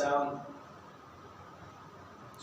7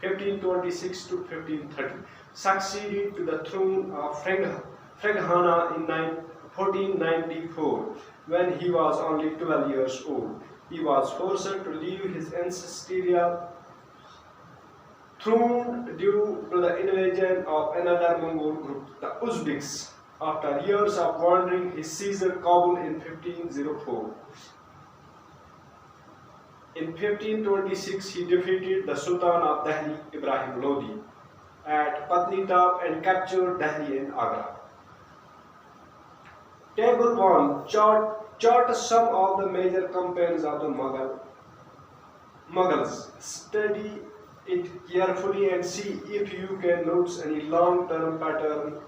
1526 to 1530 succeeded to the throne of Farghana in 1494 when he was only 12 years old. He was forced to leave his ancestral throne due to the invasion of another Mongol group, the Uzbeks. After years of wandering, he seized Kabul in 1504. In 1526, he defeated the Sultan of Delhi, Ibrahim Lodi, at Patnitab and captured Delhi and Agra. Table 1. Chart some of the major campaigns of the Mughals. Study it carefully and see if you can notice any long-term pattern.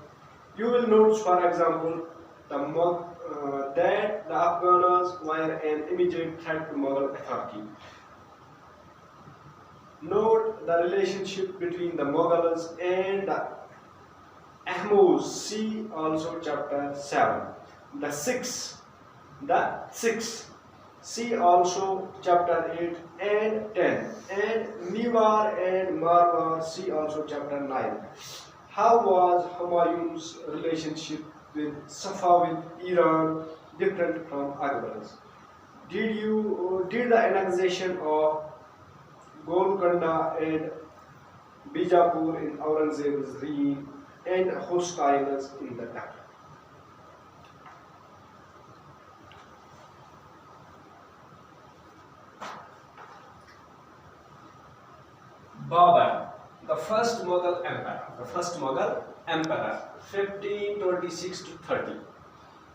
You will notice, for example, that the Afghans were an immediate threat to Mughal authority. Note the relationship between the Mughals and the Ahmose. See also chapter 7. The six. See also chapter 8 and 10. And Mewar and Marwar. See also chapter 9. How was Humayun's relationship with Safavid Iran different from Akbar's? Did the annexation of Golconda and Bijapur in Aurangzeb's reign and hostiles in the time? Babur, the first Mughal emperor, 1526 to 30.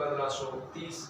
1530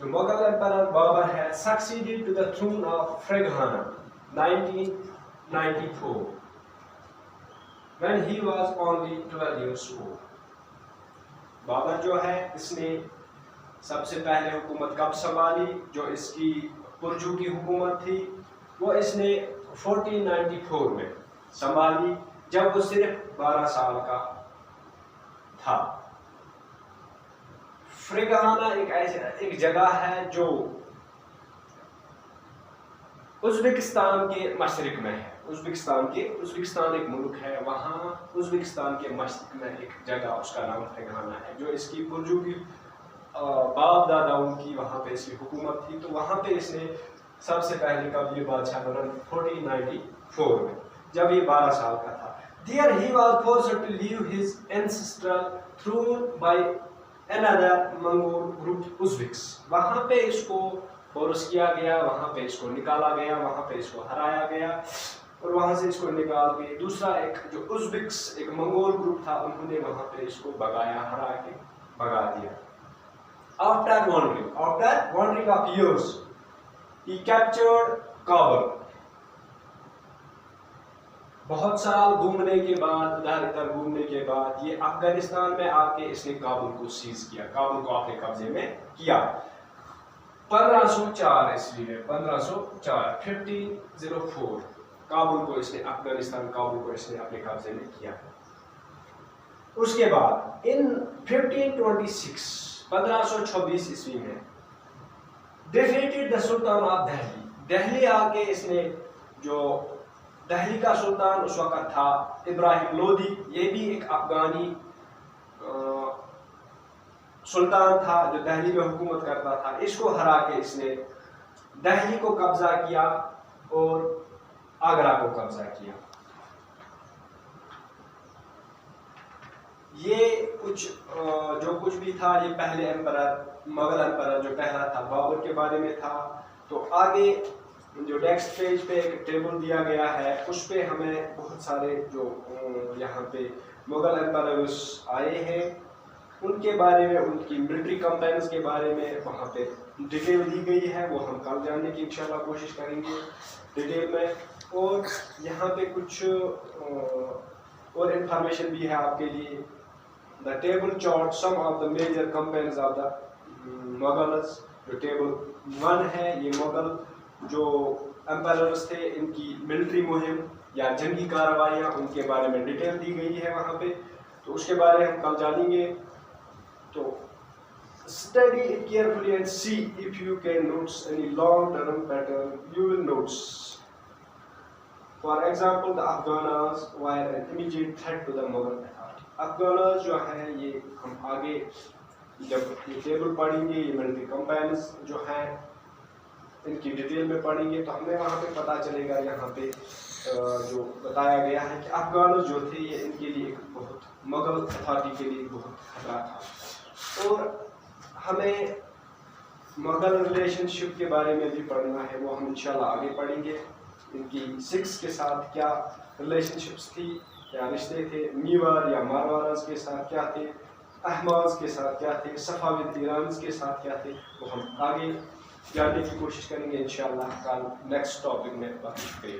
The Mughal Emperor Babur had succeeded to the throne of Farghana 1994. when he was only 12 years old. Babar جو ہے اس نے سب سے پہلے حکومت کب سنبھالی؟ جو اس کی پرجو کی حکومت تھی وہ اس نے 1494 میں سنبھالی جب وہ صرف 12 سال کا تھا. فرغانہ ایک جگہ ہے جو ازبکستان کے مشرق میں ہے. ازبکستان ایک ملک ہے، وہاں ازبکستان کے مشرق میں ایک جگہ اس کا نام فرغانہ ہے جو اس کی پرجو کی باپ داداؤں کی وہاں پہ اس کی حکومت تھی. تو وہاں پہ اس نے سب سے پہلے کب یہ بادشاہ بنا؟ 1494 میں جب یہ 12 سال کا تھا. There he was forced to leave his ancestral throne by another Mongol group Uzbeks. وہاں پہ اس کو فورس کیا گیا، وہاں پہ اس کو نکالا گیا، وہاں پہ اس کو ہرایا گیا اور وہاں سے اس کو نکال کے دوسرا ایک جو ازبکس ایک منگول گروپ تھا انہوں نے وہاں پہ اس کو بگایا، ہرا کے بگا دیا. After wandering of years, he captured Kabul. بہت سال گھومنے کے بعد، ادھر ادھر گھومنے کے بعد یہ افغانستان میں آ کے اس نے کابل کو سیز کیا، کابل کو اپنے قبضے میں کیا. 1504 عیسوی میں 1504 کابل کو اس نے افغانستان کابل کو اس نے اپنے قبضے میں کیا. اس کے بعد ان 1526 عیسوی میں defeated the Sultan of Delhi. Delhi آ کے اس نے جو دہلی کا سلطان اس وقت تھا ابراہیم لودھی، یہ بھی ایک افغانی سلطان تھا جو دہلی میں حکومت کرتا تھا. اس کو ہرا کے اس نے دہلی کو قبضہ کیا اور آگرہ کو قبضہ کیا. یہ جو کچھ بھی تھا یہ پہلے ایمپرر مغل ایمپرر جو پہلا تھا بابر کے بارے میں تھا. تو آگے جو نیکسٹ پیج پہ ایک ٹیبل دیا گیا ہے اس پہ ہمیں بہت سارے جو یہاں پہ مغل ایمپررز آئے ہیں ان کے بارے میں، ان کی ملٹری کمپینز کے بارے میں وہاں پہ ڈیٹیل دی گئی ہے. وہ ہم کل جاننے کی انشاءاللہ کوشش کریں گے ڈیٹیل میں. اور یہاں پہ کچھ اور انفارمیشن بھی ہے آپ کے لیے. The table chart some of the major campaigns of the Mughals. جو ٹیبل 1 ہے یہ مغل جو امپائرز تھے ان کی ملٹری مہم یا جنگی کارروائیاں ان کے بارے میں ڈیٹیل دی گئی ہے وہاں پہ. تو اس کے بارے ہم کل جانیں گے. تو study it carefully and see if you can notice any long-term pattern. You will notice. For example, the Afghanas were an immediate threat to the Mughal authority. Afghanas جو ہیں یہ ہم آگے جب یہ ٹیبل پڑھیں گے یہ ملٹری کمپینز جو ہیں ان کی ڈیٹیل میں پڑھیں گے تو ہمیں وہاں پہ پتہ چلے گا. یہاں پہ جو بتایا گیا ہے کہ افغانز جو تھے یہ ان کے لیے ایک بہت مغل اتھارٹی کے لیے بہت خطرہ تھا. اور ہمیں مغل ریلیشن شپ کے بارے میں بھی پڑھنا ہے، وہ ہم انشاءاللہ آگے پڑھیں گے. ان کی سکس کے ساتھ کیا ریلیشن شپس تھی، کیا رشتے تھے، میوار یا مارواراز کے ساتھ کیا تھے، احماز کے ساتھ کیا تھے، صفاوی ایرانز کے ساتھ کیا تھے، وہ ہم آگے جاننے کی کوشش کریں گے انشاءاللہ کل نیکسٹ ٹاپک میں. بات کریں.